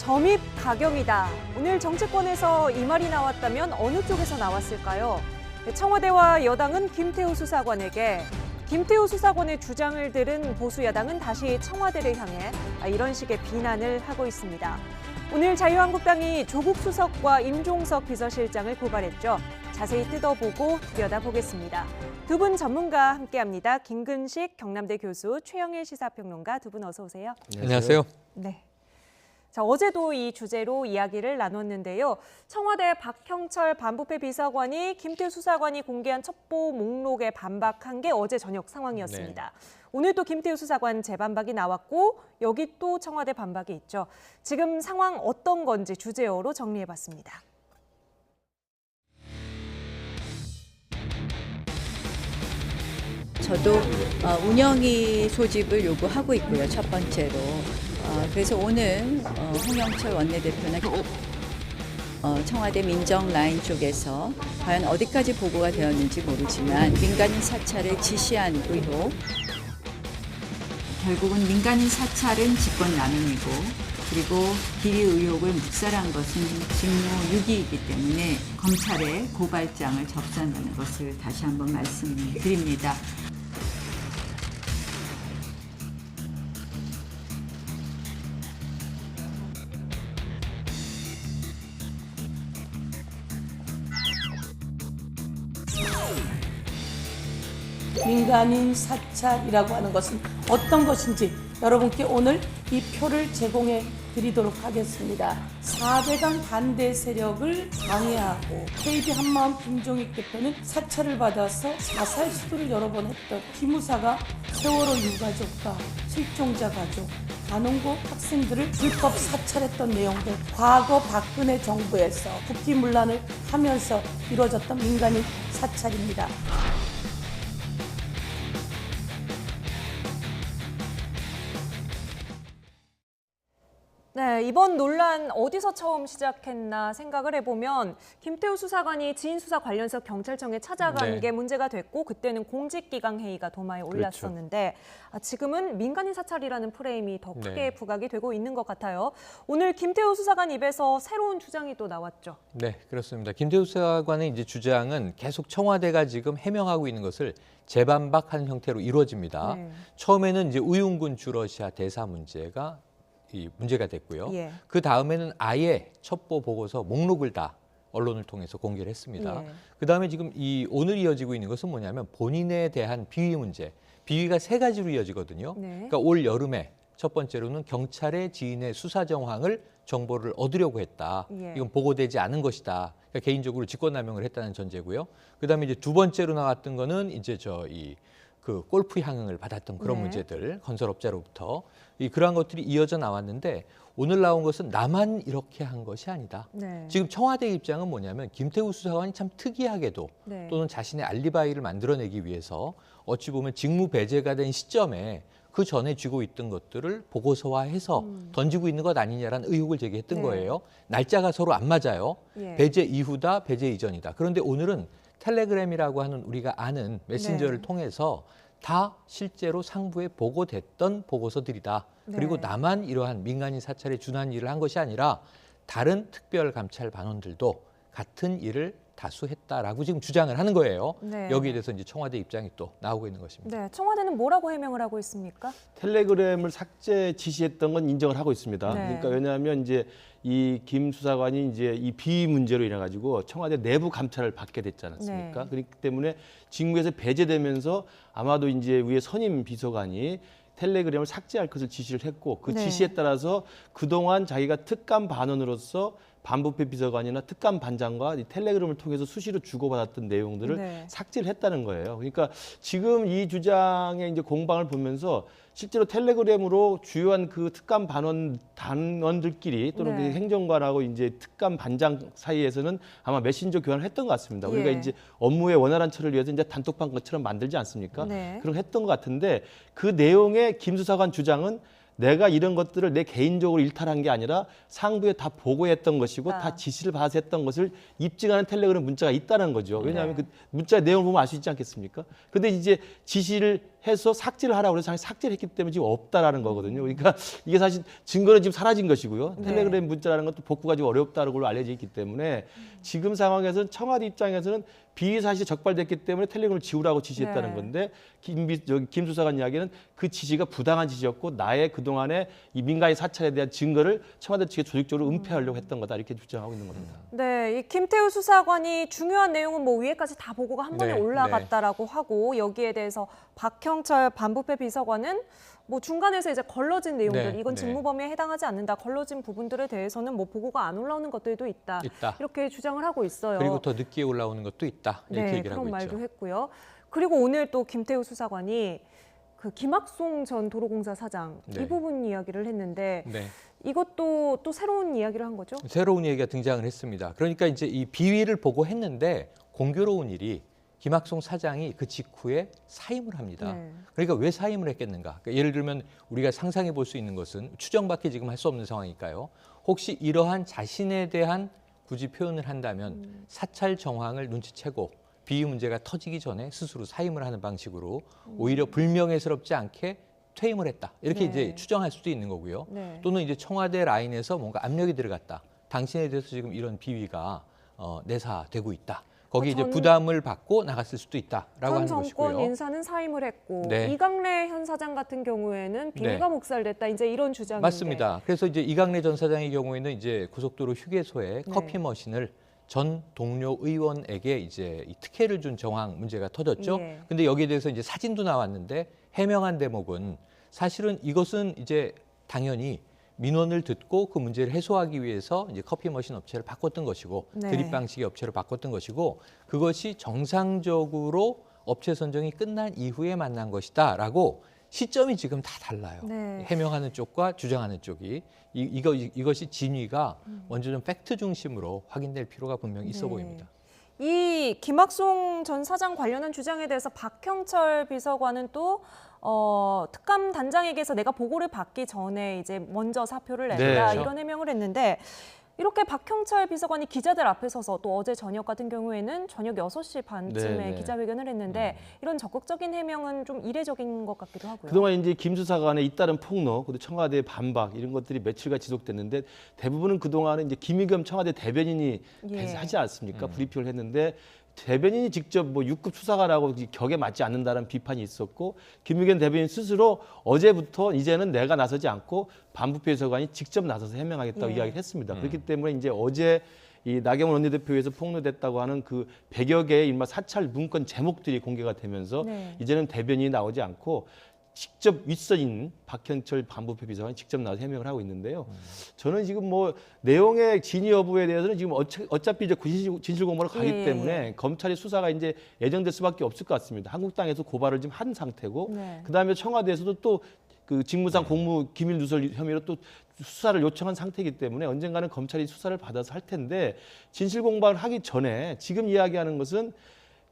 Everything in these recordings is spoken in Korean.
점입 가경이다. 오늘 정치권에서 이 말이 나왔다면 어느 쪽에서 나왔을까요? 청와대와 여당은 김태우 수사관에게, 김태우 수사관의 주장을 들은 보수 야당은 다시 청와대를 향해 이런 식의 비난을 하고 있습니다. 오늘 자유한국당이 조국 수석과 임종석 비서실장을 고발했죠. 자세히 뜯어보고 들여다보겠습니다. 두 분 전문가 함께합니다. 김근식 경남대 교수, 최영일 시사평론가 두 분 어서 오세요. 안녕하세요. 네. 자, 어제도 이 주제로 이야기를 나눴는데요. 청와대 박형철 반부패 비서관이 김태우 수사관이 공개한 첩보 목록에 반박한 게 어제 저녁 상황이었습니다. 네. 오늘 또 김태우 수사관 재반박이 나왔고 여기 또 청와대 반박이 있죠. 지금 상황 어떤 건지 주제어로 정리해봤습니다. 저도 운영위 소집을 요구하고 있고요. 첫 번째로. 그래서 오늘 홍영철 원내대표나 청와대 민정라인 쪽에서 과연 어디까지 보고가 되었는지 모르지만 민간인 사찰을 지시한 의혹, 결국은 민간인 사찰은 직권남용이고 그리고 비리 의혹을 묵살한 것은 직무유기이기 때문에 검찰에 고발장을 접수한다는 것을 다시 한번 말씀드립니다. 민간인 사찰이라고 하는 것은 어떤 것인지 여러분께 오늘 이 표를 제공해 드리도록 하겠습니다. 4대강 반대 세력을 방해하고 KB 한마음 김종익 대표는 사찰을 받아서 자살 시도를 여러 번 했던 기무사가 세월호 유가족과 실종자 가족, 간홍고 학생들을 불법 사찰했던 내용들, 과거 박근혜 정부에서 국기문란을 하면서 이루어졌던 민간인 사찰입니다. 네, 이번 논란 어디서 처음 시작했나 생각을 해보면 김태우 수사관이 지인 수사 관련해서 경찰청에 찾아간 게 문제가 됐고 그때는 공직기강 회의가 도마에 올랐었는데 지금은 민간인 사찰이라는 프레임이 더 크게 부각이 되고 있는 것 같아요. 오늘 김태우 수사관 입에서 새로운 주장이 또 나왔죠. 네, 그렇습니다. 김태우 수사관의 이제 주장은 계속 청와대가 지금 해명하고 있는 것을 재반박하는 형태로 이루어집니다. 처음에는 이제 우윤군 주러시아 대사 문제가 문제가 됐고요. 그 다음에는 아예 첩보 보고서 목록을 다 언론을 통해서 공개를 했습니다. 그 다음에 지금 오늘 이어지고 있는 것은 뭐냐면 본인에 대한 비위 문제. 비위가 세 가지로 이어지거든요. 그러니까 올 여름에 첫 번째로는 경찰의 지인의 수사 정황을 정보를 얻으려고 했다. 이건 보고되지 않은 것이다. 그러니까 개인적으로 직권남용을 했다는 전제고요. 그 다음에 이제 두 번째로 나왔던 거는 이제 그 골프 향응을 받았던 그런 문제들, 건설업자로부터 그러한 것들이 이어져 나왔는데 오늘 나온 것은 나만 이렇게 한 것이 아니다. 지금 청와대 입장은 뭐냐면 김태우 수사관이 참 특이하게도 또는 자신의 알리바이를 만들어내기 위해서 어찌 보면 직무 배제가 된 시점에 그 전에 쥐고 있던 것들을 보고서화해서 던지고 있는 것 아니냐라는 의혹을 제기했던 거예요. 날짜가 서로 안 맞아요. 배제 이후다, 배제 이전이다. 그런데 오늘은 텔레그램이라고 하는 우리가 아는 메신저를 통해서 다 실제로 상부에 보고됐던 보고서들이다. 그리고 나만 이러한 민간인 사찰에 준한 일을 한 것이 아니라 다른 특별감찰반원들도 같은 일을 다수 했다라고 지금 주장을 하는 거예요. 여기에 대해서 이제 청와대 입장이 또 나오고 있는 것입니다. 청와대는 뭐라고 해명을 하고 있습니까? 텔레그램을 삭제 지시했던 건 인정을 하고 있습니다. 그러니까 왜냐하면 이제 이 김 수사관이 이제 이 비위 문제로 인해 가지고 청와대 내부 감찰을 받게 됐지 않았습니까? 그렇기 때문에 직무에서 배제되면서 아마도 이제 위에 선임 비서관이 텔레그램을 삭제할 것을 지시를 했고 그 지시에 따라서 그동안 자기가 특감 반원으로서 반부패 비서관이나 특감 반장과 이 텔레그램을 통해서 수시로 주고받았던 내용들을 삭제를 했다는 거예요. 그러니까 지금 이 주장의 이제 공방을 보면서 실제로 텔레그램으로 주요한 그 특감 단원들끼리 또는 그 행정관하고 이제 특감 반장 사이에서는 아마 메신저 교환을 했던 것 같습니다. 우리가 이제 업무의 원활한 처리를 위해서 이제 단톡방 것처럼 만들지 않습니까? 그런 거 했던 것 같은데 그 내용의 김 수사관 주장은 내가 이런 것들을 내 개인적으로 일탈한 게 아니라 상부에 다 보고했던 것이고 다 지시를 받아서 했던 것을 입증하는 텔레그램 문자가 있다는 거죠. 왜냐하면 그 문자 내용을 보면 알 수 있지 않겠습니까? 그런데 이제 지시를 해서 삭제를 하라고 해서 삭제를 했기 때문에 지금 없다라는 거거든요. 그러니까 이게 사실 증거는 지금 사라진 것이고요. 네. 텔레그램 문자라는 것도 복구가 좀 어렵다는 걸로 알려져 있기 때문에 지금 상황에서는 청와대 입장에서는 비사실이 적발됐기 때문에 텔레그램을 지우라고 지시했다는 네. 건데 김 수사관 이야기는 그 지시가 부당한 지시였고 나의 그동안의 이 민간인 사찰에 대한 증거를 청와대 측에 조직적으로 은폐하려고 했던 거다 이렇게 주장하고 있는 겁니다. 네, 이 김태우 수사관이 중요한 내용은 뭐 위에까지 다 보고가 한 번에 네, 올라갔다라고 하고 여기에 대해서 박형철 반부패 비서관은 뭐 중간에서 이제 걸러진 내용들 네, 이건 네. 직무 범위에 해당하지 않는다. 걸러진 부분들에 대해서는 뭐 보고가 안 올라오는 것들도 있다. 이렇게 주장을 하고 있어요. 그리고 더 늦게 올라오는 것도 있다. 이렇게 네, 얘기를 하고 그런 말도 있죠. 했고요. 그리고 오늘 또 김태우 수사관이 그 김학송 전 도로공사 사장 네. 이 부분 이야기를 했는데 네. 이것도 또 새로운 이야기를 한 거죠? 새로운 얘기가 등장을 했습니다. 그러니까 이제 이 비위를 보고했는데 공교로운 일이 김학송 사장이 그 직후에 사임을 합니다. 네. 그러니까 왜 사임을 했겠는가? 그러니까 예를 들면 우리가 상상해 볼 수 있는 것은 추정밖에 지금 할 수 없는 상황이니까요. 혹시 이러한 자신에 대한 굳이 표현을 한다면 사찰 정황을 눈치채고 비위 문제가 터지기 전에 스스로 사임을 하는 방식으로 오히려 불명예스럽지 않게 퇴임을 했다. 이렇게 네. 이제 추정할 수도 있는 거고요. 네. 또는 이제 청와대 라인에서 뭔가 압력이 들어갔다. 당신에 대해서 지금 이런 비위가 내사되고 있다. 거기 이제 부담을 받고 나갔을 수도 있다라고 하는 전 정권 것이고요. 인사는 사임을 했고 네. 이강래 현 사장 같은 경우에는 비위가 네. 묵살됐다. 이제 이런 주장인데. 맞습니다. 그래서 이제 이강래 전 사장의 경우에는 이제 고속도로 휴게소에 네. 커피 머신을 전 동료 의원에게 이제 이 특혜를 준 정황 문제가 터졌죠. 예. 근데 여기에 대해서 이제 사진도 나왔는데 해명한 대목은 사실은 이것은 이제 당연히 민원을 듣고 그 문제를 해소하기 위해서 이제 커피 머신 업체를 바꿨던 것이고 네. 드립 방식의 업체를 바꿨던 것이고 그것이 정상적으로 업체 선정이 끝난 이후에 만난 것이다라고 시점이 지금 다 달라요. 네. 해명하는 쪽과 주장하는 쪽이 이것이 진위가 먼저 좀 팩트 중심으로 확인될 필요가 분명히 있어 네. 보입니다. 이 김학송 전 사장 관련한 주장에 대해서 박형철 비서관은 또 특감 단장에게서 내가 보고를 받기 전에 이제 먼저 사표를 낸다 네, 그렇죠. 이런 해명을 했는데 이렇게 박형철 비서관이 기자들 앞에 서서 또 어제 저녁 같은 경우에는 저녁 6시 반쯤에 네, 네. 기자회견을 했는데 이런 적극적인 해명은 좀 이례적인 것 같기도 하고요. 그동안 이제 김 수사관의 잇따른 폭로, 그리고 청와대의 반박 이런 것들이 며칠간 지속됐는데 대부분은 그동안은 이제 김의겸 청와대 대변인이 예. 하지 않습니까? 브리핑을 했는데 대변인이 직접 뭐 6급 수사관하고 격에 맞지 않는다는 비판이 있었고 김의겸 대변인 스스로 어제부터 이제는 내가 나서지 않고 반부패 비서관이 직접 나서서 해명하겠다고 예. 이야기를 했습니다. 그렇기 때문에 이제 어제 이 나경원 원내대표에서 폭로됐다고 하는 그 100여 개의 이른바 사찰 문건 제목들이 공개가 되면서 네. 이제는 대변인이 나오지 않고 직접 윗선인 박형철 반부패 비서관이 직접 나와서 해명을 하고 있는데요. 저는 지금 뭐 내용의 진위 여부에 대해서는 지금 어차피 이제 진실 공방으로 가기 예, 때문에 검찰의 수사가 이제 예정될 수밖에 없을 것 같습니다. 한국당에서 고발을 지금 한 상태고 네. 그다음에 청와대에서도 또 그 직무상 공무 기밀 누설 혐의로 또 수사를 요청한 상태이기 때문에 언젠가는 검찰이 수사를 받아서 할 텐데 진실 공방을 하기 전에 지금 이야기하는 것은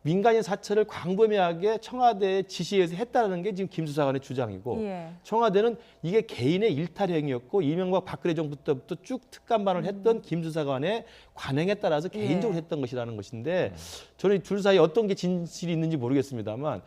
민간인 사찰을 광범위하게 청와대의 지시에서 했다는 게 지금 김 수사관의 주장이고 예. 청와대는 이게 개인의 일탈 행위였고 이명박 박근혜 정부 때부터 쭉 특감반을 했던 김 수사관의 관행에 따라서 개인적으로 예. 했던 것이라는 것인데 저는 둘 사이에 어떤 게 진실이 있는지 모르겠습니다만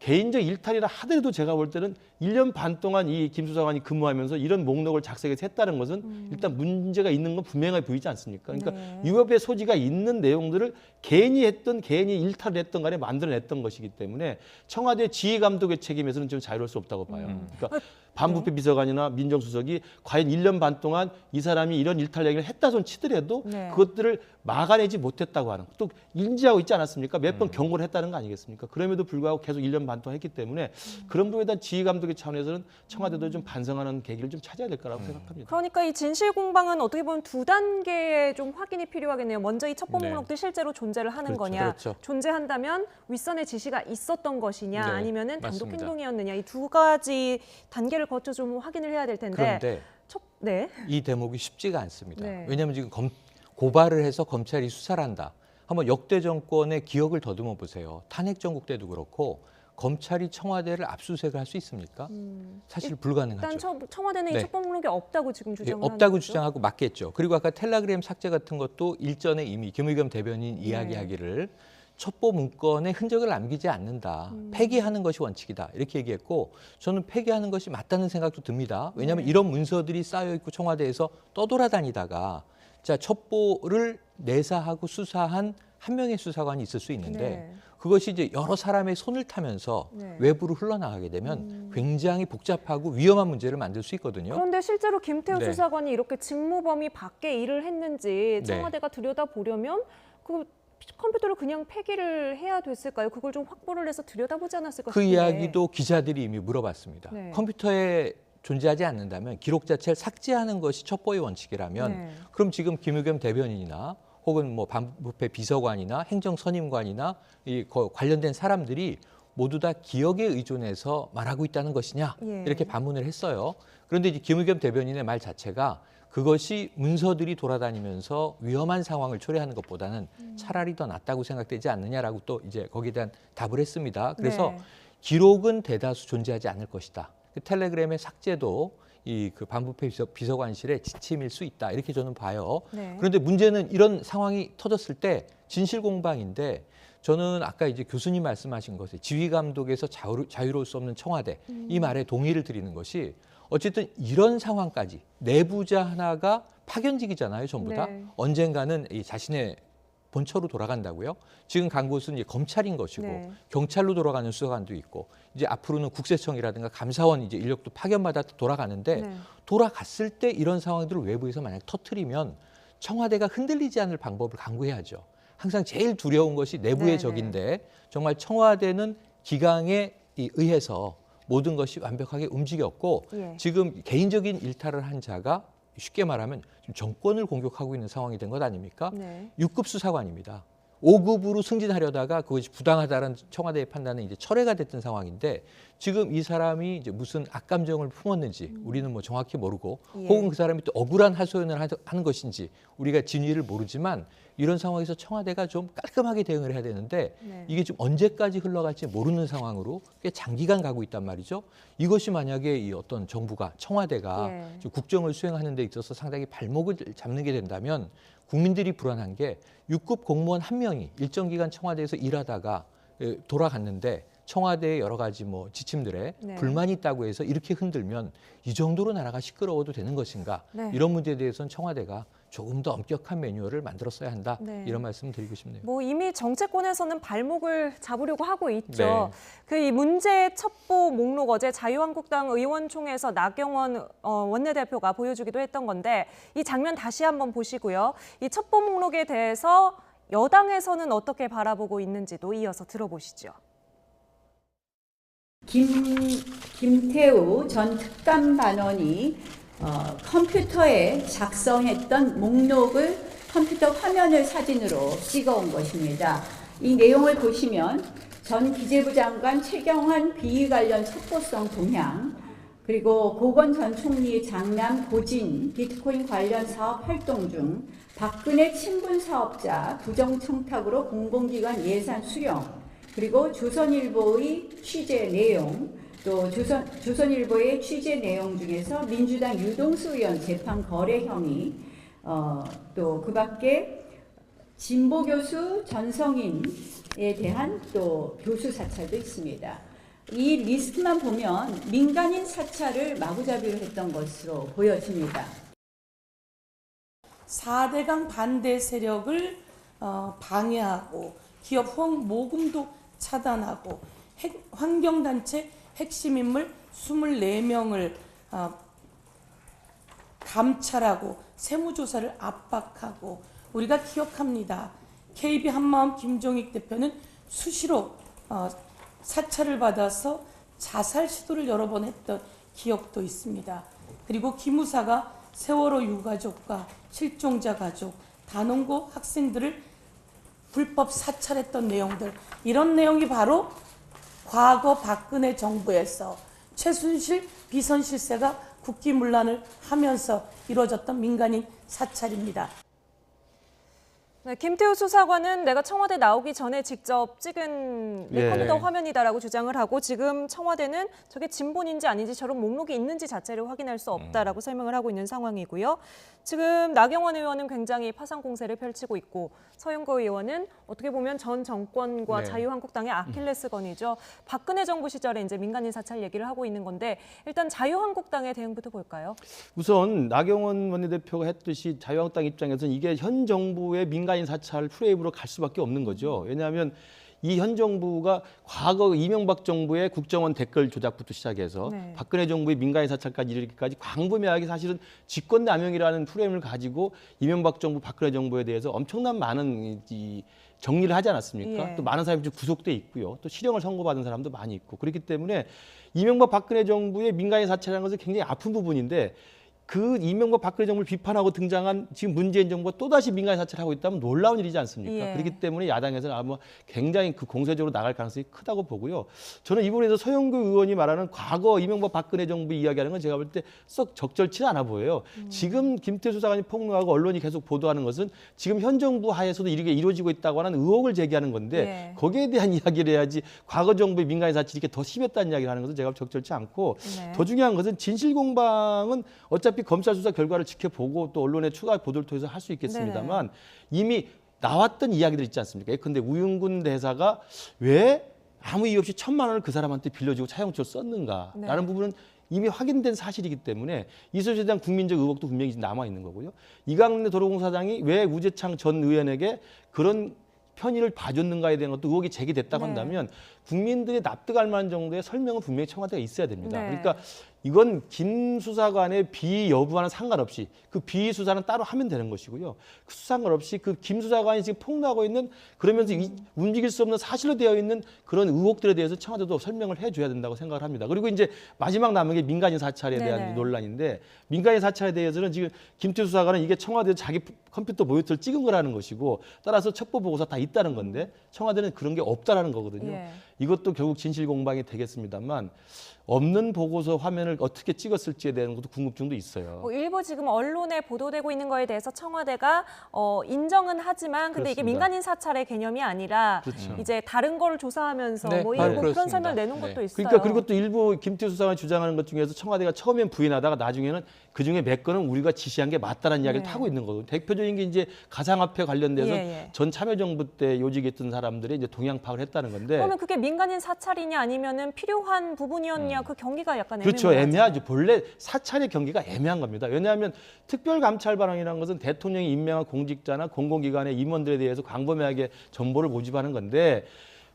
개인적 일탈이라 하더라도 제가 볼 때는 1년 반 동안 이 김 수사관이 근무하면서 이런 목록을 작성해서 했다는 것은 일단 문제가 있는 건 분명해 보이지 않습니까? 그러니까 네. 위법의 소지가 있는 내용들을 개인이 했던 개인이 일탈을 했던 간에 만들어냈던 것이기 때문에 청와대 지휘감독의 책임에서는 좀 자유로울 수 없다고 봐요. 그러니까 반부패 비서관이나 민정수석이 과연 1년 반 동안 이 사람이 이런 일탈 얘기를 했다 손 치더라도 네. 그것들을 막아내지 못했다고 하는 또 인지하고 있지 않았습니까? 몇 번 경고를 했다는 거 아니겠습니까? 그럼에도 불구하고 계속 1년 반 동안 했기 때문에 그런 부분에 대한 지휘감독의 차원에서는 청와대도 좀 반성하는 계기를 좀 찾아야 될 거라고 생각합니다. 그러니까 이 진실 공방은 어떻게 보면 두 단계의 좀 확인이 필요하겠네요. 먼저 이 첩보 네. 목록들이 실제로 존재를 하는 그렇죠. 거냐, 그렇죠. 존재한다면 윗선의 지시가 있었던 것이냐, 네, 아니면은 단독 맞습니다. 행동이었느냐 이 두 가지 단계를 거쳐 좀 확인을 해야 될 텐데. 그런데 네. 이 대목이 쉽지가 않습니다. 네. 왜냐하면 지금 고발을 해서 검찰이 수사를 한다. 한번 역대 정권의 기억을 더듬어 보세요. 탄핵 정국 때도 그렇고 검찰이 청와대를 압수수색을 할 수 있습니까? 사실 불가능하죠. 일단 청와대는 네. 이 첩보 목록이 없다고 지금 예, 주장을 없다고 하는 거죠? 주장하고 맞겠죠. 그리고 아까 텔레그램 삭제 같은 것도 일전에 이미 김의겸 대변인 이야기하기를 첩보 문건에 흔적을 남기지 않는다. 폐기하는 것이 원칙이다. 이렇게 얘기했고 저는 폐기하는 것이 맞다는 생각도 듭니다. 왜냐하면 이런 문서들이 쌓여 있고 청와대에서 떠돌아다니다가 자 첩보를 내사하고 수사한 한 명의 수사관이 있을 수 있는데 그것이 이제 여러 사람의 손을 타면서 외부로 흘러나가게 되면 굉장히 복잡하고 위험한 문제를 만들 수 있거든요. 그런데 실제로 김태우 네. 수사관이 이렇게 직무 범위 밖에 일을 했는지 청와대가 들여다보려면 그 컴퓨터를 그냥 폐기를 해야 됐을까요? 그걸 좀 확보를 해서 들여다보지 않았을까 그 싶은데. 이야기도 기자들이 이미 물어봤습니다. 네. 컴퓨터에 존재하지 않는다면 기록 자체를 삭제하는 것이 첩보의 원칙이라면 그럼 지금 김의겸 대변인이나 혹은 뭐 반부패 비서관이나 행정선임관이나 이 관련된 사람들이 모두 다 기억에 의존해서 말하고 있다는 것이냐 이렇게 반문을 했어요. 그런데 이제 김의겸 대변인의 말 자체가 그것이 문서들이 돌아다니면서 위험한 상황을 초래하는 것보다는 차라리 더 낫다고 생각되지 않느냐라고 또 이제 거기에 대한 답을 했습니다. 그래서 기록은 대다수 존재하지 않을 것이다. 그 텔레그램의 삭제도 이 그 반부패 비서관실의 지침일 수 있다. 이렇게 저는 봐요. 그런데 문제는 이런 상황이 터졌을 때 진실 공방인데 저는 아까 이제 교수님 말씀하신 것에 지휘 감독에서 자유로울 수 없는 청와대 이 말에 동의를 드리는 것이 어쨌든 이런 상황까지 내부자 하나가 파견직이잖아요, 전부 다. 언젠가는 이 자신의 본처로 돌아간다고요. 지금 간 곳은 이제 검찰인 것이고 경찰로 돌아가는 수사관도 있고 이제 앞으로는 국세청이라든가 감사원 이제 인력도 파견받아 돌아가는데 돌아갔을 때 이런 상황들을 외부에서 만약 터뜨리면 청와대가 흔들리지 않을 방법을 강구해야죠. 항상 제일 두려운 것이 내부의 적인데 정말 청와대는 기강에 의해서 모든 것이 완벽하게 움직였고 지금 개인적인 일탈을 한 자가 쉽게 말하면 지금 정권을 공격하고 있는 상황이 된 것 아닙니까? 6급 수사관입니다. 5급으로 승진하려다가 그것이 부당하다는 청와대의 판단은 이제 철회가 됐던 상황인데 지금 이 사람이 이제 무슨 악감정을 품었는지 우리는 뭐 정확히 모르고 혹은 그 사람이 또 억울한 하소연을 하는 것인지 우리가 진위를 모르지만 이런 상황에서 청와대가 좀 깔끔하게 대응을 해야 되는데 이게 좀 언제까지 흘러갈지 모르는 상황으로 꽤 장기간 가고 있단 말이죠. 이것이 만약에 이 어떤 정부가 청와대가 국정을 수행하는 데 있어서 상당히 발목을 잡는 게 된다면 국민들이 불안한 게 6급 공무원 한 명이 일정 기간 청와대에서 일하다가 돌아갔는데 청와대의 여러 가지 뭐 지침들에 불만이 있다고 해서 이렇게 흔들면 이 정도로 나라가 시끄러워도 되는 것인가 이런 문제에 대해서는 청와대가 조금 더 엄격한 매뉴얼을 만들었어야 한다 이런 말씀을 드리고 싶네요. 뭐 이미 정치권에서는 발목을 잡으려고 하고 있죠. 그 이 문제 첩보 목록 어제 자유한국당 의원총회에서 나경원 원내대표가 보여주기도 했던 건데 이 장면 다시 한번 보시고요. 이 첩보 목록에 대해서 여당에서는 어떻게 바라보고 있는지도 이어서 들어보시죠. 김태우 전 특감반원이 컴퓨터에 작성했던 목록을 컴퓨터 화면을 사진으로 찍어온 것입니다. 이 내용을 보시면 전 기재부 장관 최경환 비위 관련 첩보성 동향, 그리고 고건 전 총리의 장남 고진 비트코인 관련 사업 활동 중 박근혜 친분 사업자 부정청탁으로 공공기관 예산 수령, 그리고 조선일보의 취재 내용, 또 조선일보의 취재 내용 중에서 민주당 유동수 의원 재판 거래 혐의, 또 그 밖에 진보 교수 전성인에 대한 또 교수 사찰도 있습니다. 이 리스트만 보면 민간인 사찰을 마구잡이로 했던 것으로 보여집니다. 4대강 반대 세력을 방해하고 기업 후원 모금도 차단하고 환경단체 핵심 인물 24명을 감찰하고 세무조사를 압박하고 우리가 기억합니다. KB 한마음 김종익 대표는 수시로 사찰을 받아서 자살 시도를 여러 번 했던 기억도 있습니다. 그리고 기무사가 세월호 유가족과 실종자 가족, 단원고 학생들을 불법 사찰했던 내용들, 이런 내용이 바로 과거 박근혜 정부에서 최순실 비선실세가 국기문란을 하면서 이루어졌던 민간인 사찰입니다. 네, 김태우 수사관은 내가 청와대 나오기 전에 직접 찍은 내 예. 컴퓨터 화면이다라고 주장을 하고 지금 청와대는 저게 진본인지 아닌지 저런 목록이 있는지 자체를 확인할 수 없다라고 설명을 하고 있는 상황이고요. 지금 나경원 의원은 굉장히 파상 공세를 펼치고 있고 서영거 의원은 어떻게 보면 전 정권과 네. 자유한국당의 아킬레스건이죠. 박근혜 정부 시절에 이제 민간인 사찰 얘기를 하고 있는 건데 일단 자유한국당의 대응부터 볼까요? 우선 나경원 원내대표가 했듯이 자유한국당 입장에서는 이게 현 정부의 민간인 사찰 프레임으로 갈 수밖에 없는 거죠. 왜냐하면 이 현 정부가 과거 이명박 정부의 국정원 댓글 조작부터 시작해서 네. 박근혜 정부의 민간인 사찰까지 이르기까지 광범위하게 사실은 직권남용이라는 프레임을 가지고 이명박 정부, 박근혜 정부에 대해서 엄청난 많은 이 정리를 하지 않았습니까? 예. 또 많은 사람이 좀 구속돼 있고요. 또 실형을 선고받은 사람도 많이 있고 그렇기 때문에 이명박 박근혜 정부의 민간인 사찰이라는 것은 굉장히 아픈 부분인데 그 이명박 박근혜 정부를 비판하고 등장한 지금 문재인 정부가 또다시 민간인 사찰을 하고 있다면 놀라운 일이지 않습니까? 예. 그렇기 때문에 야당에서는 아마 굉장히 그 공세적으로 나갈 가능성이 크다고 보고요. 저는 이 부분에서 서영교 의원이 말하는 과거 이명박 박근혜 정부 이야기하는 건 제가 볼 때 썩 적절치 않아 보여요. 지금 김태수 수사관이 폭로하고 언론이 계속 보도하는 것은 지금 현 정부 하에서도 이렇게 이루어지고 있다고 하는 의혹을 제기하는 건데 예. 거기에 대한 이야기를 해야지 과거 정부의 민간인 사찰이 이렇게 더 심했다는 이야기를 하는 것은 제가 적절치 않고 네. 더 중요한 것은 진실공방은 어차피 검찰 수사 결과를 지켜보고 또 언론의 추가 보도를 통해서 할 수 있겠습니다만 이미 나왔던 이야기들 있지 않습니까? 근데 우윤근 대사가 왜 아무 이유 없이 1,000만 원을 그 사람한테 빌려주고 차용증을 썼는가라는 네. 부분은 이미 확인된 사실이기 때문에 이 소식에 대한 국민적 의혹도 분명히 남아 있는 거고요. 이강래 도로공사장이 왜 우재창 전 의원에게 그런 편의를 봐줬는가에 대한 것도 의혹이 제기됐다고 네. 한다면 국민들이 납득할 만한 정도의 설명은 분명히 청와대가 있어야 됩니다. 네. 그러니까 이건 김 수사관의 비위 여부와는 상관없이 그 비위 수사는 따로 하면 되는 것이고요. 그 수사 상관없이 그 김 수사관이 지금 폭로하고 있는 그러면서 움직일 수 없는 사실로 되어 있는 그런 의혹들에 대해서 청와대도 설명을 해줘야 된다고 생각을 합니다. 그리고 이제 마지막 남은 게 민간인 사찰에 대한 네네. 논란인데 민간인 사찰에 대해서는 지금 김태수 수사관은 이게 청와대 자기 컴퓨터 모니터를 찍은 거라는 것이고 따라서 첩보 보고서 다 있다는 건데 청와대는 그런 게 없다라는 거거든요. 예. 이것도 결국 진실 공방이 되겠습니다만 없는 보고서 화면을 어떻게 찍었을지에 대한 것도 궁금증도 있어요. 일부 지금 언론에 보도되고 있는 거에 대해서 청와대가 인정은 하지만 근데 이게 그렇습니다. 민간인 사찰의 개념이 아니라 그렇죠. 이제 다른 거를 조사하면서 네, 뭐 바로 일부 그런 그렇습니다. 설명을 내놓은 네. 것도 있어요. 그러니까 그리고 또 일부 김태수 수사관이 주장하는 것 중에서 청와대가 처음엔 부인하다가 나중에는 그중에 몇 건은 우리가 지시한 게 맞다는 이야기를 네. 하고 있는 거거든요. 대표적인 게 이제 가상화폐 관련돼서 예, 예. 전 참여정부 때 요직에 있던 사람들이 이제 동향 파악을 했다는 건데 그러면 그게 민간인 사찰이냐 아니면은 필요한 부분이었냐 그 경기가 약간 그렇죠. 애매하죠. 애매하죠. 본래 사찰의 경기가 애매한 겁니다. 왜냐하면 특별감찰반이라는 것은 대통령이 임명한 공직자나 공공기관의 임원들에 대해서 광범위하게 정보를 모집하는 건데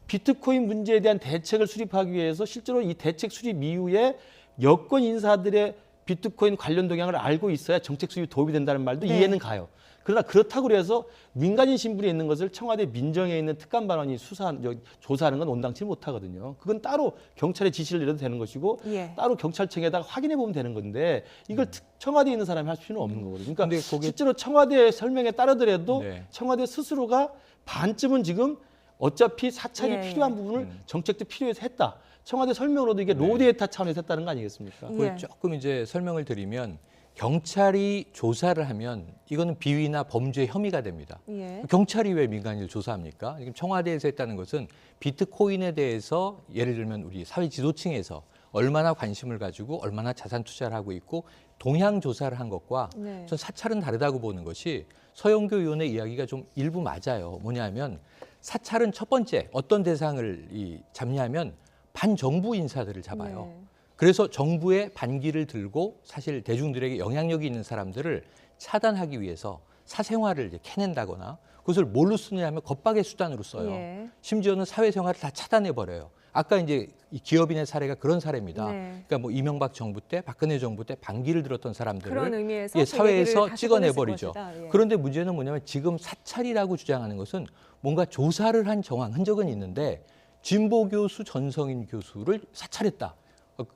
비트코인 문제에 대한 대책을 수립하기 위해서 실제로 이 대책 수립 이후에 여권 인사들의 비트코인 관련 동향을 알고 있어야 정책 수립이 도움이 된다는 말도 네. 이해는 가요. 그러나 그렇다고 해서 민간인 신분이 있는 것을 청와대 민정에 있는 특감반원이 조사하는 건 온당치 못하거든요. 그건 따로 경찰에 지시를 내려도 되는 것이고 예. 따로 경찰청에다가 확인해 보면 되는 건데 이걸 청와대에 있는 사람이 할 수는 없는 거거든요. 그러니까 근데 그게- 실제로 청와대 설명에 따르더라도 네. 청와대 스스로가 반쯤은 지금 어차피 사찰이 예. 필요한 부분을 정책도 필요해서 했다. 청와대 설명으로도 이게 네. 로데이터 차원에서 했다는 거 아니겠습니까? 예. 그걸 조금 이제 설명을 드리면 경찰이 조사를 하면 이거는 비위나 범죄 혐의가 됩니다. 예. 경찰이 왜 민간인을 조사합니까? 지금 청와대에서 했다는 것은 비트코인에 대해서 예를 들면 우리 사회 지도층에서 얼마나 관심을 가지고 얼마나 자산 투자를 하고 있고 동향 조사를 한 것과 네. 전 사찰은 다르다고 보는 것이 서영교 의원의 이야기가 좀 일부 맞아요. 뭐냐면 사찰은 첫 번째 어떤 대상을 잡냐면 반정부 인사들을 잡아요. 네. 그래서 정부의 반기를 들고 사실 대중들에게 영향력이 있는 사람들을 차단하기 위해서 사생활을 이제 캐낸다거나 그것을 뭘로 쓰느냐면 겁박의 수단으로 써요. 예. 심지어는 사회생활을 다 차단해 버려요. 아까 이제 이 기업인의 사례가 그런 사례입니다. 네. 그러니까 뭐 이명박 정부 때, 박근혜 정부 때 반기를 들었던 그런 사람들을 의미에서 예, 그 얘기를 사회에서 다시 찍어내 꺼냈을 버리죠. 것이다. 예. 그런데 문제는 뭐냐면 지금 사찰이라고 주장하는 것은 뭔가 조사를 한 정황 흔적은 있는데 진보 교수 전성인 교수를 사찰했다.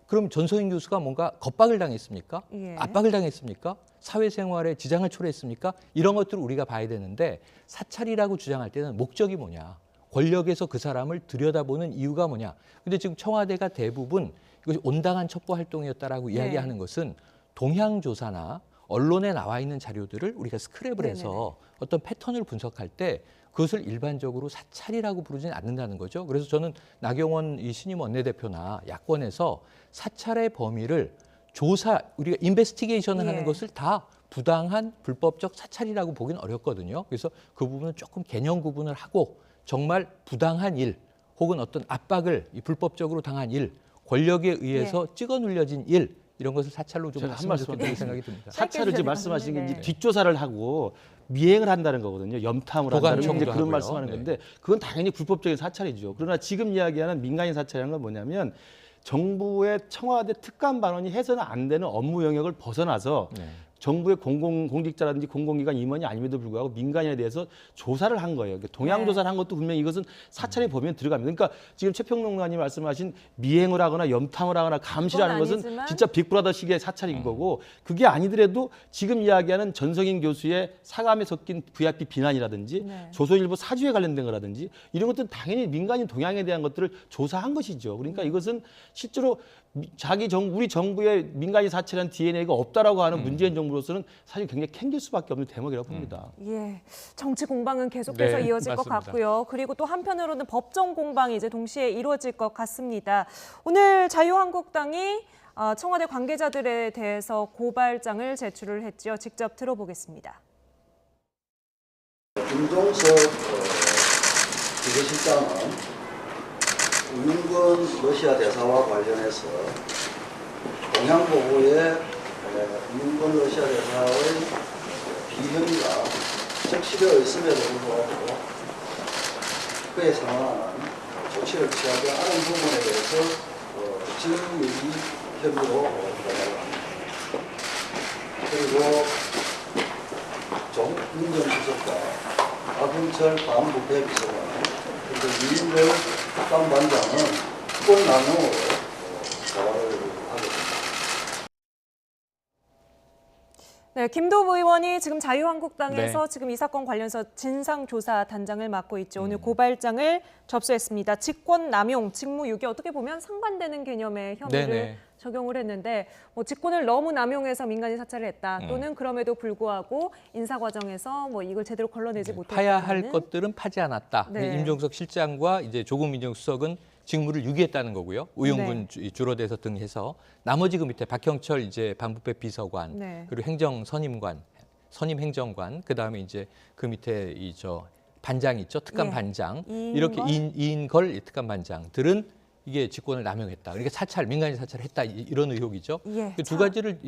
그럼 전성인 교수가 뭔가 겁박을 당했습니까? 예. 압박을 당했습니까? 사회생활에 지장을 초래했습니까? 이런 것들을 우리가 봐야 되는데 사찰이라고 주장할 때는 목적이 뭐냐? 권력에서 그 사람을 들여다보는 이유가 뭐냐? 근데 지금 청와대가 대부분 이것이 온당한 첩보 활동이었다라고 네. 이야기하는 것은 동향 조사나 언론에 나와 있는 자료들을 우리가 스크랩을 해서 어떤 패턴을 분석할 때 그것을 일반적으로 사찰이라고 부르지는 않는다는 거죠. 그래서 저는 나경원 이 신임 원내대표나 야권에서 사찰의 범위를 우리가 인베스티게이션을 하는 것을 다 부당한 불법적 사찰이라고 보기는 어렵거든요. 그래서 그 부분은 조금 개념 구분을 하고 정말 부당한 일 혹은 어떤 압박을 불법적으로 당한 일, 권력에 의해서 찍어 눌려진 일 이런 것을 사찰로 좀 한 말씀 좋겠다는 생각이 듭니다. 사찰을 지금 말씀하신 게 이제 뒷조사를 하고 미행을 한다는 거거든요. 염탐을 한다는 이제 그런 하고요. 말씀하는 건데 그건 당연히 불법적인 사찰이죠. 그러나 지금 이야기하는 민간인 사찰이라는 건 뭐냐면 정부의 청와대 특감 반원이 해서는 안 되는 업무 영역을 벗어나서 정부의 공직자라든지 공공기관 임원이 아님에도 불구하고 민간인에 대해서 조사를 한 거예요. 그러니까 동향 조사를 한 것도 분명히 이것은 사찰의 범위에 들어갑니다. 그러니까 지금 최평론가님 말씀하신 미행을 하거나 염탐을 하거나 감시를 하는 것은 진짜 빅브라더식의 사찰인 거고 그게 아니더라도 지금 이야기하는 전성인 교수의 사감에 섞인 VIP 비난이라든지 조선일보 사주에 관련된 거라든지 이런 것들은 당연히 민간인 동향에 대한 것들을 조사한 것이죠. 그러니까 이것은 실제로 우리 정부의 민간인 사찰이라는 DNA가 없다라고 하는 문재인 정부로서는 사실 굉장히 캥길 수밖에 없는 대목이라고 봅니다. 예, 정치 공방은 계속해서 이어질 것 같고요. 그리고 또 한편으로는 법정 공방이 이제 동시에 이루어질 것 같습니다. 오늘 자유한국당이 청와대 관계자들에 대해서 고발장을 제출을 했죠. 직접 들어보겠습니다. 김종석 비서실장은 우윤근 러시아 대사와 관련해서 동양보고에 우윤근 러시아 대사의 비혐의가 적시되어 있음에도 불구하고 그에 상응하는 조치를 취하지 않은 부분에 대해서 증유유기 혐의로 고발합니다. 그리고 조국 민정수석과 박은철 반부패 비서관 그리고 유인걸 특감반장은 특권남용으로 고발을 하게 됩니다. 네, 김도부 의원이 지금 자유한국당에서 지금 이 사건 관련해서 진상조사 단장을 맡고 있죠. 오늘 고발장을 접수했습니다. 직권남용, 직무유기 어떻게 보면 상반되는 개념의 혐의를 적용을 했는데 뭐 직권을 너무 남용해서 민간인 사찰을 했다 또는 그럼에도 불구하고 인사 과정에서 뭐 이걸 제대로 걸러내지 못했다. 파야 할 것들은 파지 않았다. 임종석 실장과 이제 조국 민정수석은 직무를 유기했다는 거고요. 우윤근 주로대서 등 해서 나머지 그 밑에 박형철 이제 반부패 비서관 그리고 행정 선임관, 선임 행정관 그다음에 이제 그 밑에 반장 있죠. 특감 반장. 이렇게 이인걸 특감 반장들은 이게 직권을 남용했다. 그러니까 사찰, 민간인 사찰을 했다. 이런 의혹이죠. 두 가지를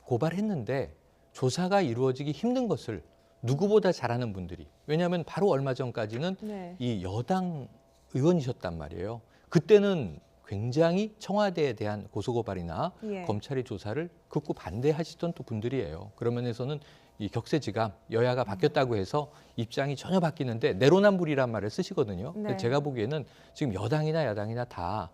고발했는데 조사가 이루어지기 힘든 것을 누구보다 잘하는 분들이. 왜냐하면 바로 얼마 전까지는 이 여당 의원이셨단 말이에요. 그때는 굉장히 청와대에 대한 고소고발이나 검찰의 조사를 극구 반대하시던 또 분들이에요. 그런 면에서는 이 격세지감, 여야가 바뀌었다고 해서 입장이 전혀 바뀌는데 내로남불이란 말을 쓰시거든요. 근데 제가 보기에는 지금 여당이나 야당이나 다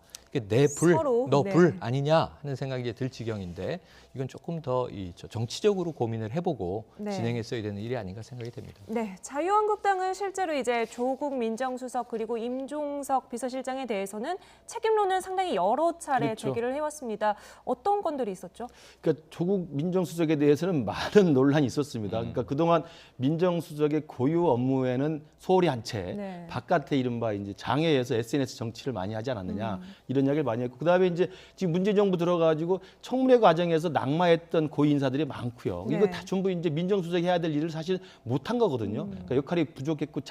내 불, 너 불 아니냐 하는 생각이 이제 들 지경인데 이건 조금 더 정치적으로 고민을 해보고 진행했어야 되는 일이 아닌가 생각이 됩니다. 네, 자유한국당은 실제로 이제 조국 민정수석 그리고 임종석 비서실장에 대해서는 책임론은 상당히 여러 차례 제기를 해왔습니다. 어떤 건들이 있었죠? 그러니까 조국 민정수석에 대해서는 많은 논란이 있었습니다. 그러니까 그동안 민정수석의 고유 업무에는 소홀히 한 채 바깥에 이른바 이제 장애에서 SNS 정치를 많이 하지 않았느냐 이런 이야기를 많이 했고 그다음에 이제 지금 문재인 정부 들어가지고 청문회 과정에서 낙마했던 고위 인사들이 많고요. 이거 다 전부 이제 민정수석이 해야 될 일을 사실 못한 거거든요. 그러니까 역할이 부족했고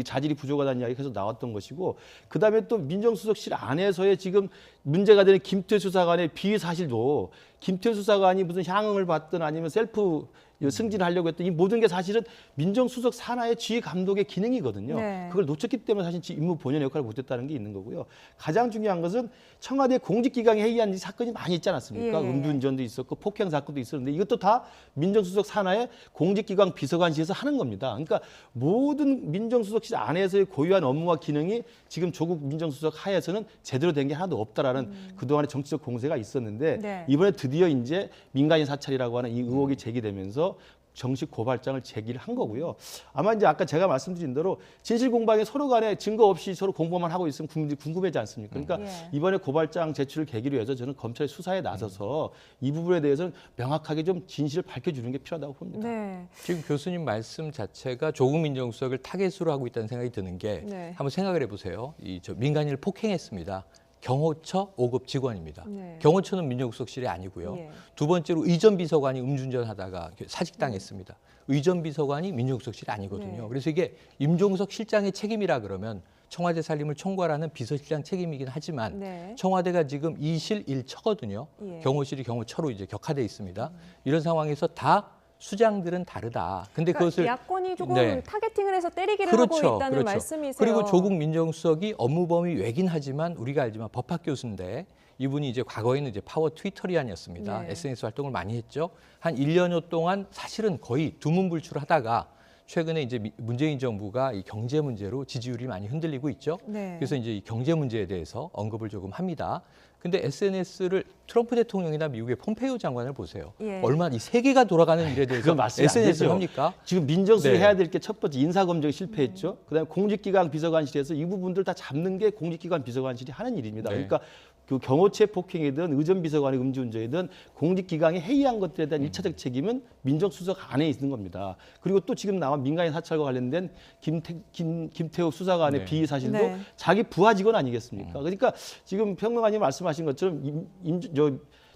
자질이 부족하다는 이야기가 계속 나왔던 것이고 그다음에 또 민정수석실 안에서의 지금 문제가 되는 김태우 수사관의 비위 사실도 김태우 수사관이 무슨 향응을 받든 아니면 셀프 승진하려고 했던 이 모든 게 사실은 민정수석 산하의 지휘 감독의 기능이거든요. 그걸 놓쳤기 때문에 사실 임무 본연의 역할을 못했다는 게 있는 거고요. 가장 중요한 것은 청와대 공직기강에 해이한 사건이 많이 있지 않았습니까? 음주운전도 있었고 폭행 사건도 있었는데 이것도 다 민정수석 산하의 공직기강 비서관실에서 하는 겁니다. 그러니까 모든 민정수석실 안에서의 고유한 업무와 기능이 지금 조국 민정수석 하에서는 제대로 된 게 하나도 없다라는 그동안의 정치적 공세가 있었는데 이번에 드디어 이제 민간인 사찰이라고 하는 이 의혹이 제기되면서 정식 고발장을 제기를 한 거고요. 아마 이제 아까 제가 말씀드린 대로 진실 공방에 서로 간에 증거 없이 서로 공범만 하고 있으면 국민들이 궁금하지 않습니까? 그러니까 이번에 고발장 제출을 계기로 해서 저는 검찰의 수사에 나서서 이 부분에 대해서는 명확하게 좀 진실을 밝혀주는 게 필요하다고 봅니다. 네. 지금 교수님 말씀 자체가 조국 민정수석을 타겟으로 하고 있다는 생각이 드는 게 한번 생각을 해보세요. 저 민간인을 폭행했습니다. 경호처 5급 직원입니다. 경호처는 민정수석실이 아니고요. 두 번째로 의전비서관이 음주운전하다가 사직당했습니다. 의전비서관이 민정수석실이 아니거든요. 그래서 이게 임종석 실장의 책임이라 그러면 청와대 살림을 총괄하는 비서실장 책임이긴 하지만 청와대가 지금 2실 1처거든요. 경호실이 경호처로 이제 격화돼 있습니다. 이런 상황에서 다 수장들은 다르다. 근데 그러니까 그것을 야권이 조금 타겟팅을 해서 때리기를 하고 있다는 말씀이세요. 그리고 조국 민정수석이 업무 범위 외긴 하지만 우리가 알지만 법학 교수인데 이분이 이제 과거에는 이제 파워 트위터리안이었습니다. SNS 활동을 많이 했죠. 한 1년여 동안 사실은 거의 두문불출하다가 최근에 이제 문재인 정부가 이 경제 문제로 지지율이 많이 흔들리고 있죠. 그래서 이제 이 경제 문제에 대해서 언급을 조금 합니다. 근데 SNS를 트럼프 대통령이나 미국의 폼페이오 장관을 보세요. 얼마나 이 세계가 돌아가는 일에 대해서 SNS를 합니까? 지금 민정수석이 해야 될 게 첫 번째 인사검증이 실패했죠. 그다음에 공직기강 비서관실에서 이 부분들 다 잡는 게 공직기관 비서관실이 하는 일입니다. 그러니까 그 경호처 폭행이든 의전비서관의 음주운전이든 공직기강이 해이한 것들에 대한 일차적 책임은 민정수석 안에 있는 겁니다. 그리고 또 지금 나온 민간인 사찰과 관련된 김태호 수사관의 비위 사실도 자기 부하 직원 아니겠습니까? 그러니까 지금 평론가님 말씀하신 것처럼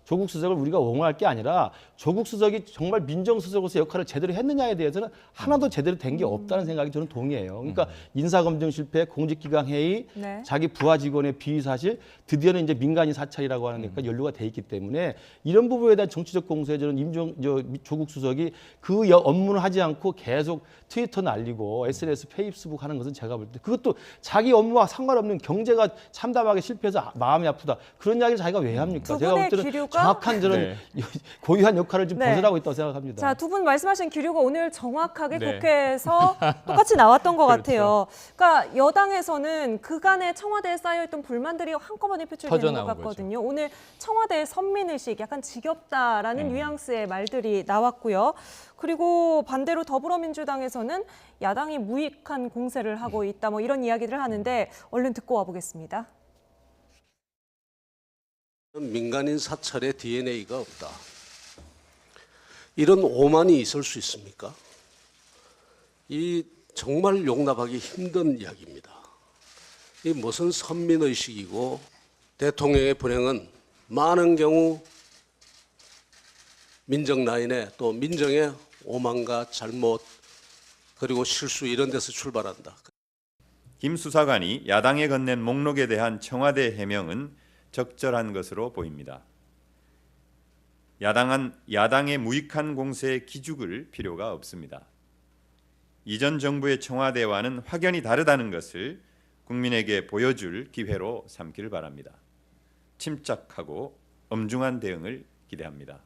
조국 수석을 우리가 옹호할 게 아니라 조국 수석이 정말 민정수석으로서 역할을 제대로 했느냐에 대해서는 하나도 제대로 된 게 없다는 생각이 저는 동의해요. 그러니까 인사검증 실패, 공직기강 해이, 자기 부하 직원의 비위 사실, 드디어는 이제 민간인 사찰이라고 하는 데까지 연루가 돼 있기 때문에 이런 부분에 대한 정치적 공세에 저는 조국 수석이 그 업무를 하지 않고 계속 트위터 날리고 SNS, 페이스북 하는 것은 제가 볼 때 그것도 자기 업무와 상관없는 경제가 참담하게 실패해서 마음이 아프다. 그런 이야기를 자기가 왜 합니까? 제가 볼 때는 정확한 저는 고유한 역할을 좀 벗어나고 있다고 생각합니다. 자, 두 분 말씀하신 기류가 오늘 정확하게 국회에서 똑같이 나왔던 것 같아요. 그러니까 여당에서는 그간의 청와대에 쌓여있던 불만들이 한꺼번에 표출되는 것 같거든요. 오늘 청와대의 선민의식 약간 지겹다라는 뉘앙스의 말들이 나왔고요. 그리고 반대로 더불어민주당에서는 야당이 무익한 공세를 하고 있다 뭐 이런 이야기를 하는데 얼른 듣고 와보겠습니다. 민간인 사찰에 DNA가 없다. 이런 오만이 있을 수 있습니까? 이 정말 용납하기 힘든 이야기입니다. 이 무슨 선민의식이고 대통령의 분행은 많은 경우 민정 라인에 또 민정의 오만과 잘못 그리고 실수 이런 데서 출발한다. 김 수사관이 야당에 건넨 목록에 대한 청와대 해명은 적절한 것으로 보입니다. 야당의 무익한 공세에 기죽을 필요가 없습니다. 이전 정부의 청와대와는 확연히 다르다는 것을 국민에게 보여줄 기회로 삼기를 바랍니다. 침착하고 엄중한 대응을 기대합니다.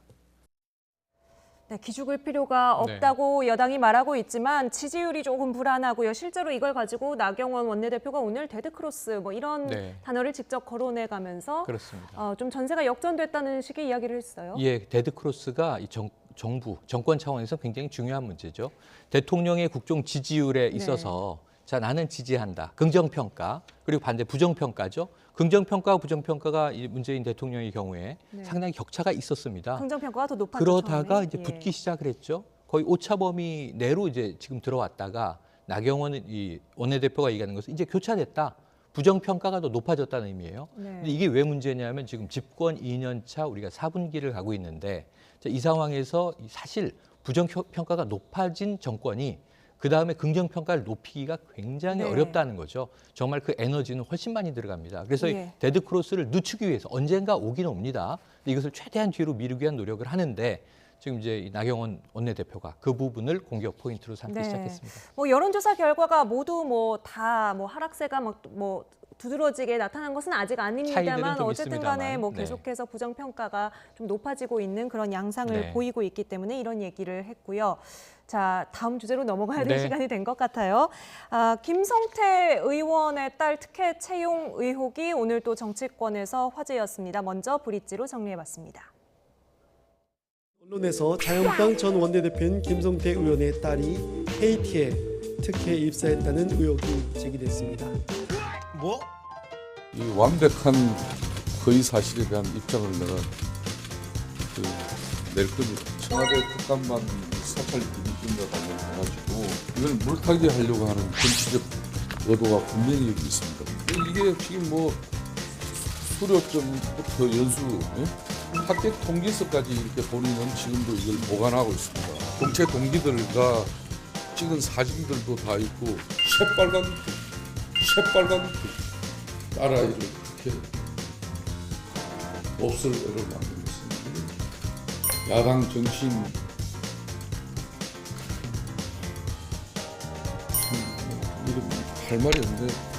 네, 기죽을 필요가 없다고 여당이 말하고 있지만 지지율이 조금 불안하고요. 실제로 이걸 가지고 나경원 원내대표가 오늘 데드크로스 뭐 이런 단어를 직접 거론해가면서 좀 전세가 역전됐다는 식의 이야기를 했어요. 데드크로스가 정권 차원에서 굉장히 중요한 문제죠. 대통령의 국정 지지율에 있어서 자, 나는 지지한다. 긍정평가 그리고 반대 부정평가죠. 긍정평가와 부정평가가 문재인 대통령의 경우에 상당히 격차가 있었습니다. 긍정평가가 더 높았죠. 그러다가 처음에. 이제 붙기 시작을 했죠. 거의 오차 범위 내로 이제 지금 들어왔다가 나경원 원내대표가 얘기하는 것은 이제 교차됐다. 부정평가가 더 높아졌다는 의미예요. 근데 이게 왜 문제냐면 지금 집권 2년 차 우리가 4분기를 가고 있는데 이 상황에서 사실 부정평가가 높아진 정권이 그다음에 긍정평가를 높이기가 굉장히 어렵다는 거죠. 정말 그 에너지는 훨씬 많이 들어갑니다. 그래서 데드크로스를 늦추기 위해서 언젠가 오긴 옵니다. 이것을 최대한 뒤로 미루기 위한 노력을 하는데 지금 이제 나경원 원내대표가 그 부분을 공격 포인트로 삼기 시작했습니다. 뭐 여론조사 결과가 모두 다 하락세가 뭐 두드러지게 나타난 것은 아직 아닙니다만 어쨌든 간에 뭐 계속해서 부정평가가 좀 높아지고 있는 그런 양상을 보이고 있기 때문에 이런 얘기를 했고요. 자, 다음 주제로 넘어가야 될 시간이 된 것 같아요. 김성태 의원의 딸 특혜 채용 의혹이 오늘 또 정치권에서 화제였습니다. 먼저 브릿지로 정리해봤습니다. 언론에서 자유한국당 전 원내대표인 김성태 의원의 딸이 KT에 특혜 입사했다는 의혹이 제기됐습니다. 이 완벽한 거의 사실에 대한 입장을 내가 낼 겁니다. 청와대 특감반 사찰 비리인과 관련해가지고 이걸 물타기 하려고 하는 정치적 의도가 분명히 여기 있습니다. 이게 지금 뭐 수료점부터 연수, 합격 통지서까지 이렇게 본인은 지금도 이걸 보관하고 있습니다. 공채 동기들과 찍은 사진들도 다 있고 새빨간 딸아이를 이렇게 없을 애를 만들고 있습니다. 야당 정치인 이름 할 말이 없는데.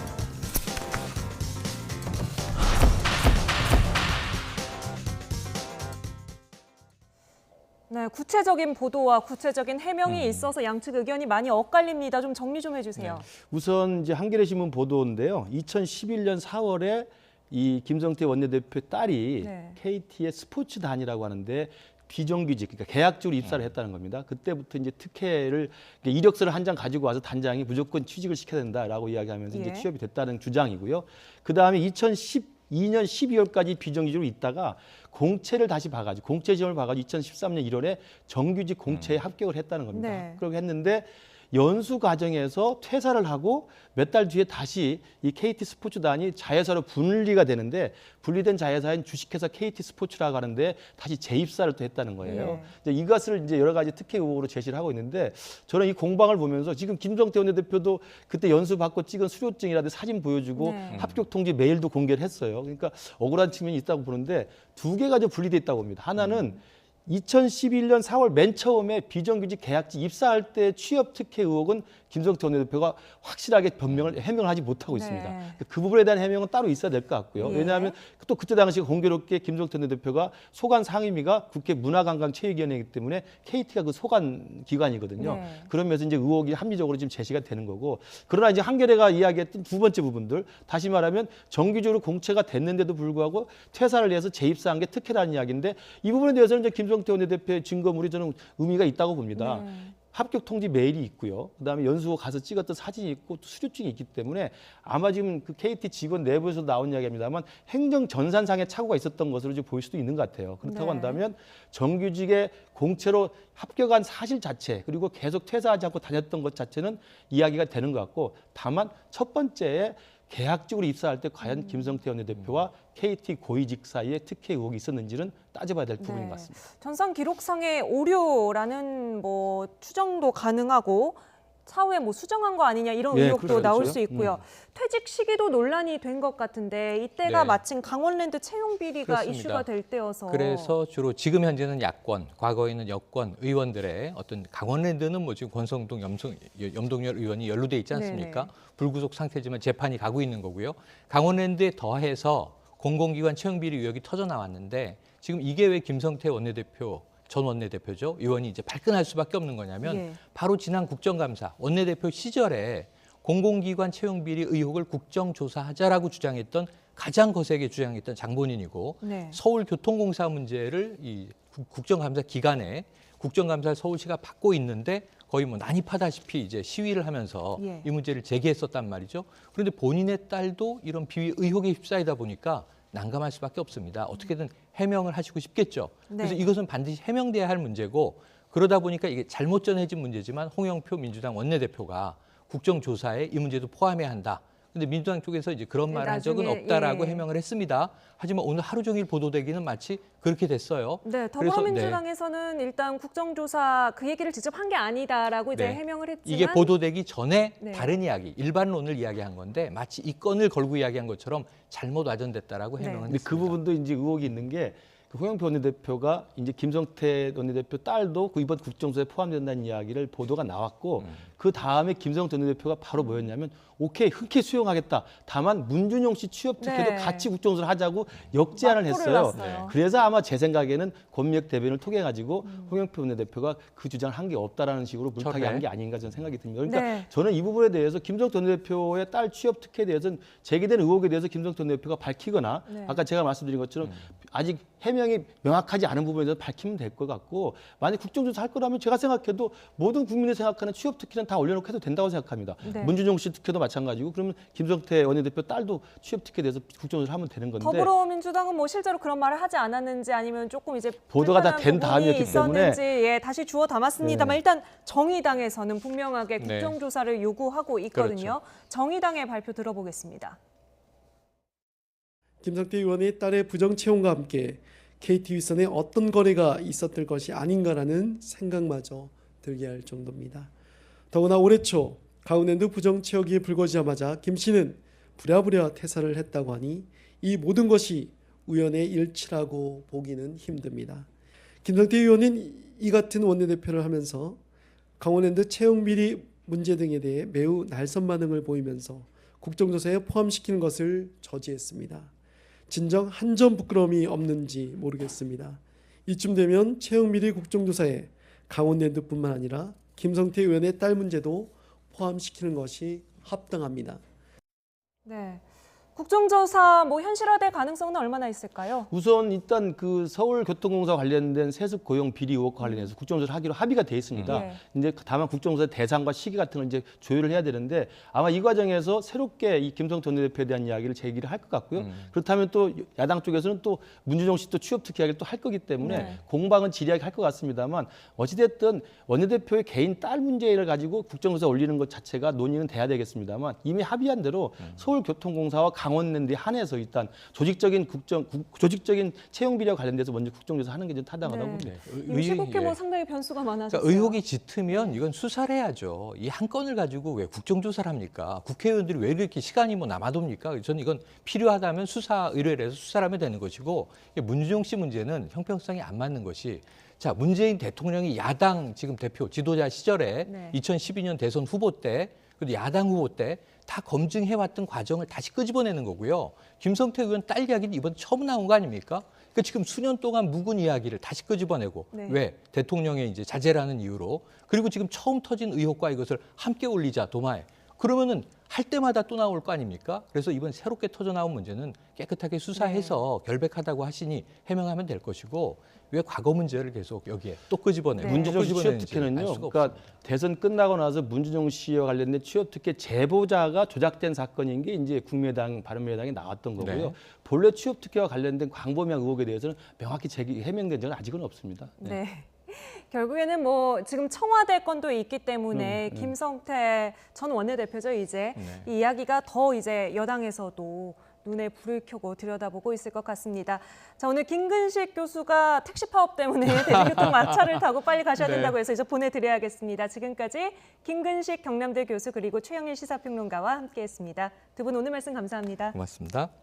네, 구체적인 보도와 구체적인 해명이 있어서 양측 의견이 많이 엇갈립니다. 좀 정리 좀 해주세요. 우선 이제 한겨레 신문 보도인데요. 2011년 4월에 이 김성태 원내대표 딸이 KT의 스포츠단이라고 하는데 비정규직, 그러니까 계약직으로 입사를 했다는 겁니다. 그때부터 이제 특혜를 이력서를 한 장 가지고 와서 단장이 무조건 취직을 시켜야 된다라고 이야기하면서 이제 취업이 됐다는 주장이고요. 그 다음에 2012년 12월까지 비정규직으로 있다가 공채를 다시 봐가지고 공채 시험을 봐가지고 2013년 1월에 정규직 공채에 합격을 했다는 겁니다. 그렇게 했는데 연수 과정에서 퇴사를 하고 몇 달 뒤에 다시 이 KT 스포츠단이 자회사로 분리가 되는데 분리된 자회사인 주식회사 KT 스포츠라고 하는데 다시 재입사를 또 했다는 거예요. 이제 이것을 이제 여러 가지 특혜 의혹으로 제시를 하고 있는데 저는 이 공방을 보면서 지금 김성태 원내대표도 그때 연수 받고 찍은 수료증이라든지 사진 보여주고 합격 통지 메일도 공개를 했어요. 그러니까 억울한 측면이 있다고 보는데 두 개가 좀 분리돼 있다고 봅니다. 하나는 2011년 4월 맨 처음에 비정규직 계약직 입사할 때 취업 특혜 의혹은 김성태 원내대표가 확실하게 해명을 하지 못하고 있습니다. 그 부분에 대한 해명은 따로 있어야 될 것 같고요. 왜냐하면 또 그때 당시 공교롭게 김성태 원내대표가 소관 상임위가 국회 문화관광체육위원회이기 때문에 KT가 그 소관 기관이거든요. 그러면서 이제 의혹이 합리적으로 지금 제시가 되는 거고, 그러나 이제 한겨레가 이야기했던 두 번째 부분들, 다시 말하면 정규직으로 공채가 됐는데도 불구하고 퇴사를 해서 재입사한 게 특혜라는 이야기인데 이 부분에 대해서는 이제 김성태 원내대표의 증거물이 저는 의미가 있다고 봅니다. 합격 통지 메일이 있고요. 그다음에 연수호 가서 찍었던 사진이 있고 또 수료증이 있기 때문에 아마 지금 그 KT 직원 내부에서 나온 이야기입니다만 행정 전산상의 착오가 있었던 것으로 좀 보일 수도 있는 것 같아요. 그렇다고 한다면 정규직의 공채로 합격한 사실 자체 그리고 계속 퇴사하지 않고 다녔던 것 자체는 이야기가 되는 것 같고, 다만 첫 번째에 계약직으로 입사할 때 과연 김성태 원내대표와 KT 고위직 사이에 특혜 의혹이 있었는지는 따져봐야 될 부분인 것 같습니다. 전산 기록상의 오류라는 뭐 추정도 가능하고 차후에 뭐 수정한 거 아니냐 이런 의혹도 나올 수 있고요. 퇴직 시기도 논란이 된 것 같은데 이때가 마침 강원랜드 채용 비리가 그렇습니다. 이슈가 될 때여서. 그래서 주로 지금 현재는 야권, 과거에는 여권 의원들의 어떤 강원랜드는 뭐 지금 권성동, 염동열 의원이 연루돼 있지 않습니까? 불구속 상태지만 재판이 가고 있는 거고요. 강원랜드에 더해서 공공기관 채용 비리 의혹이 터져 나왔는데 지금 이게 왜 김성태 원내대표 전 원내대표죠. 의원이 이제 발끈할 수밖에 없는 거냐면 바로 지난 국정감사 원내대표 시절에 공공기관 채용 비리 의혹을 국정조사하자라고 주장했던 가장 거세게 주장했던 장본인이고 서울교통공사 문제를 이 국정감사 기간에 국정감사를 서울시가 받고 있는데 거의 뭐 난입하다시피 이제 시위를 하면서 이 문제를 제기했었단 말이죠. 그런데 본인의 딸도 이런 비위 의혹에 휩싸이다 보니까 난감할 수밖에 없습니다. 어떻게든 해명을 하시고 싶겠죠. 그래서 이것은 반드시 해명돼야 할 문제고, 그러다 보니까 이게 잘못 전해진 문제지만 홍영표 민주당 원내대표가 국정조사에 이 문제도 포함해야 한다. 근데 민주당 쪽에서 이제 그런 말을 한 적은 없다라고 해명을 했습니다. 하지만 오늘 하루 종일 보도되기는 마치 그렇게 됐어요. 네, 더불어민주당에서는 일단 국정조사 그 얘기를 직접 한 게 아니다라고 이제 해명을 했지만 이게 보도되기 전에 다른 이야기, 일반론을 이야기한 건데 마치 이 건을 걸고 이야기한 것처럼 잘못 와전됐다라고 해명을 했습니다. 그 부분도 이제 의혹이 있는 게 홍영표 원내대표가 이제 김성태 원내대표 딸도 그 이번 국정조사에 포함된다는 이야기를 보도가 나왔고 그 다음에 김성태 원내대표가 바로 뭐였냐면 오케이 흔쾌히 수용하겠다. 다만 문준용 씨 취업 특혜도 같이 국정조사를 하자고 역제안을 했어요. 그래서 아마 제 생각에는 권미혁 대변을 통해 가지고 홍영표 원내대표가 그 주장을 한 게 없다라는 식으로 물타기 한 게 아닌가 저는 생각이 듭니다. 그러니까 저는 이 부분에 대해서 김성태 원내대표의 딸 취업 특혜에 대해서는 제기된 의혹에 대해서 김성태 원내대표가 밝히거나 아까 제가 말씀드린 것처럼 아직 해명 해명이 명확하지 않은 부분에 대해서 밝히면 될 것 같고, 만약 국정조사 할 거라면 제가 생각해도 모든 국민이 생각하는 취업 특혜는 다 올려놓고 해도 된다고 생각합니다. 네. 문준용 씨 특혜도 마찬가지고, 그러면 김성태 원내대표 딸도 취업 특혜에 대해서 국정조사를 하면 되는 건데, 더불어민주당은 뭐 실제로 그런 말을 하지 않았는지 아니면 조금 이제 보도가 다 된 불편한 부분이 다음이었기 때문에 있었는지 예, 다시 주워 담았습니다만 일단 정의당에서는 분명하게 네. 국정조사를 요구하고 있거든요. 그렇죠. 정의당의 발표 들어보겠습니다. 김성태 의원의 딸의 부정 채용과 함께 KT 윗선에 어떤 거래가 있었을 것이 아닌가라는 생각마저 들게 할 정도입니다. 더구나 올해 초 가운데도 부정 채용이 불거지자마자 김 씨는 부랴부랴 퇴사를 했다고 하니 이 모든 것이 우연의 일치라고 보기는 힘듭니다. 김성태 의원은 이 같은 원내대표를 하면서 강원랜드 채용 비리 문제 등에 대해 매우 날선 반응을 보이면서 국정조사에 포함시키는 것을 저지했습니다. 진정 한 점 부끄러움이 없는지 모르겠습니다. 이쯤 되면 채용 비리 국정조사에 강원랜드뿐만 아니라 김성태 의원의 딸 문제도 포함시키는 것이 합당합니다. 네. 국정조사 뭐 현실화될 가능성은 얼마나 있을까요? 우선 일단 그 서울교통공사 관련된 세습 고용 비리 의혹과 관련해서 국정조사를 하기로 합의가 돼 있습니다. 네. 이제 다만 국정조사 대상과 시기 같은 걸 이제 조율을 해야 되는데, 아마 이 과정에서 새롭게 이 김성태 원내대표에 대한 이야기를 제기를 할 것 같고요. 그렇다면 또 야당 쪽에서는 또 문준용 씨 또 취업 특혜 이야기를 또 할 거기 때문에 네. 공방은 지리하게 할 것 같습니다만, 어찌됐든 원내대표의 개인 딸 문제를 가지고 국정조사 올리는 것 자체가 논의는 돼야 되겠습니다만, 이미 합의한 대로 서울교통공사와 강원랜드에 한해서 일단 조직적인 채용 비리와 관련돼서 먼저 국정조사 하는 게 좀 타당하다고 봅니다. 임시국회 뭐 상당히 변수가 많아졌어요. 그러니까 의혹이 짙으면 이건 수사를 해야죠. 이 한 건을 가지고 왜 국정조사를 합니까? 국회의원들이 왜 이렇게 시간이 뭐 남아돕니까? 저는 이건 필요하다면 수사 의뢰를 해서 수사를 하면 되는 것이고, 문준용 씨 문제는 형평성이 안 맞는 것이, 자, 문재인 대통령이 야당 지금 대표 지도자 시절에 네. 2012년 대선 후보 때, 그리고 야당 후보 때 다 검증해왔던 과정을 다시 끄집어내는 거고요. 김성태 의원 딸 이야기는 이번 처음 나온 거 아닙니까? 그러니까 지금 수년 동안 묵은 이야기를 다시 끄집어내고, 네. 왜? 대통령의 이제 자제라는 이유로, 그리고 지금 처음 터진 의혹과 이것을 함께 올리자 도마에, 그러면은 할 때마다 또 나올 거 아닙니까? 그래서 이번 새롭게 터져 나온 문제는 깨끗하게 수사해서 결백하다고 하시니 해명하면 될 것이고, 왜 과거 문제를 계속 여기에 또 끄집어내고 문준용 씨 취업 특혜는요. 그러니까 대선 끝나고 나서 문준용 씨와 관련된 취업 특혜 제보자가 조작된 사건인 게 이제 국민의당, 바른미래당에 나왔던 거고요. 네. 본래 취업 특혜와 관련된 광범위한 의혹에 대해서는 명확히 해명된 적은 아직은 없습니다. 네. 결국에는 뭐 지금 청와대 건도 있기 때문에 김성태 전 원내대표죠 이제 이 이야기가 더 이제 여당에서도 눈에 불을 켜고 들여다보고 있을 것 같습니다. 자, 오늘 김근식 교수가 택시 파업 때문에 대중교통 마차를 타고 빨리 가셔야 된다고 해서 이제 보내드려야겠습니다. 지금까지 김근식 경남대 교수 그리고 최영일 시사평론가와 함께했습니다. 두 분 오늘 말씀 감사합니다. 고맙습니다.